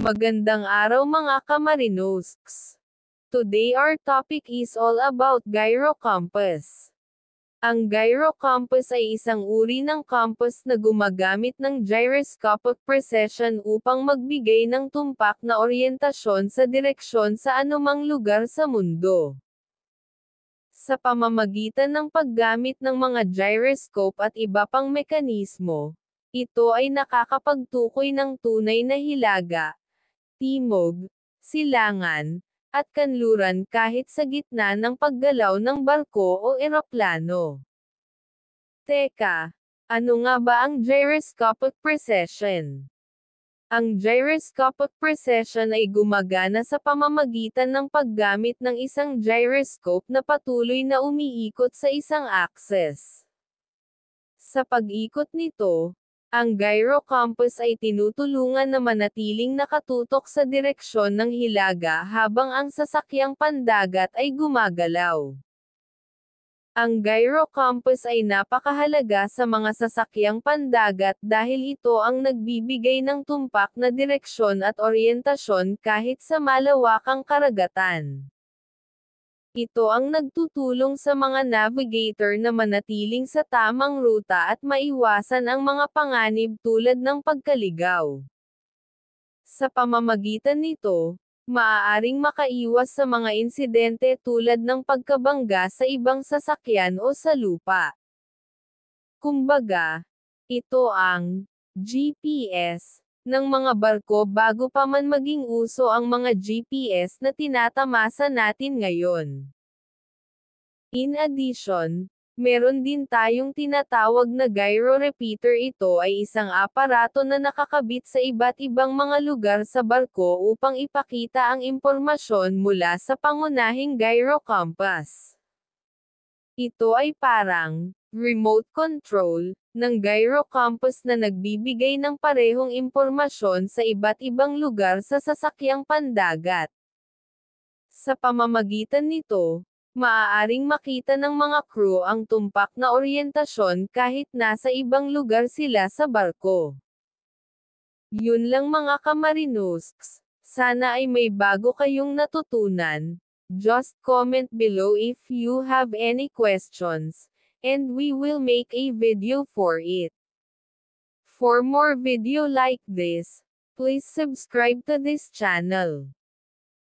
Magandang araw mga kamarinosks. Today our topic is all about gyro compass. Ang gyro compass ay isang uri ng compass na gumagamit ng gyroscopic precession upang magbigay ng tumpak na oryentasyon sa direksyon sa anumang lugar sa mundo. Sa pamamagitan ng paggamit ng mga gyroscope at iba pang mekanismo, ito ay nakakapagtukoy ng tunay na hilaga, timog, silangan, at kanluran kahit sa gitna ng paggalaw ng barko o eroplano. Teka, ano nga ba ang gyroscopic precession? Ang gyroscopic precession ay gumagana sa pamamagitan ng paggamit ng isang gyroscope na patuloy na umiikot sa isang axis. Sa pag-ikot nito, ang gyro compass ay tinutulungan na manatiling nakatutok sa direksyon ng hilaga habang ang sasakyang pandagat ay gumagalaw. Ang gyro compass ay napakahalaga sa mga sasakyang pandagat dahil ito ang nagbibigay ng tumpak na direksyon at oryentasyon kahit sa malawakang karagatan. Ito ang nagtutulong sa mga navigator na manatiling sa tamang ruta at maiwasan ang mga panganib tulad ng pagkaligaw. Sa pamamagitan nito, maaaring makaiwas sa mga insidente tulad ng pagkabangga sa ibang sasakyan o sa lupa. Kumbaga, ito ang GPS ng mga barko bago pa man maging uso ang mga GPS na tinatamasa natin ngayon. In addition, meron din tayong tinatawag na gyro repeater. Ito ay isang aparato na nakakabit sa iba't ibang mga lugar sa barko upang ipakita ang impormasyon mula sa pangunahing gyro compass. Ito ay parang remote control ng gyro compass na nagbibigay ng parehong impormasyon sa iba't ibang lugar sa sasakyang pandagat. Sa pamamagitan nito, maaaring makita ng mga crew ang tumpak na oryentasyon kahit nasa ibang lugar sila sa barko. Yun lang mga kamarinosks, sana ay may bago kayong natutunan. Just comment below if you have any questions, and we will make a video for it. For more video like this, please subscribe to this channel.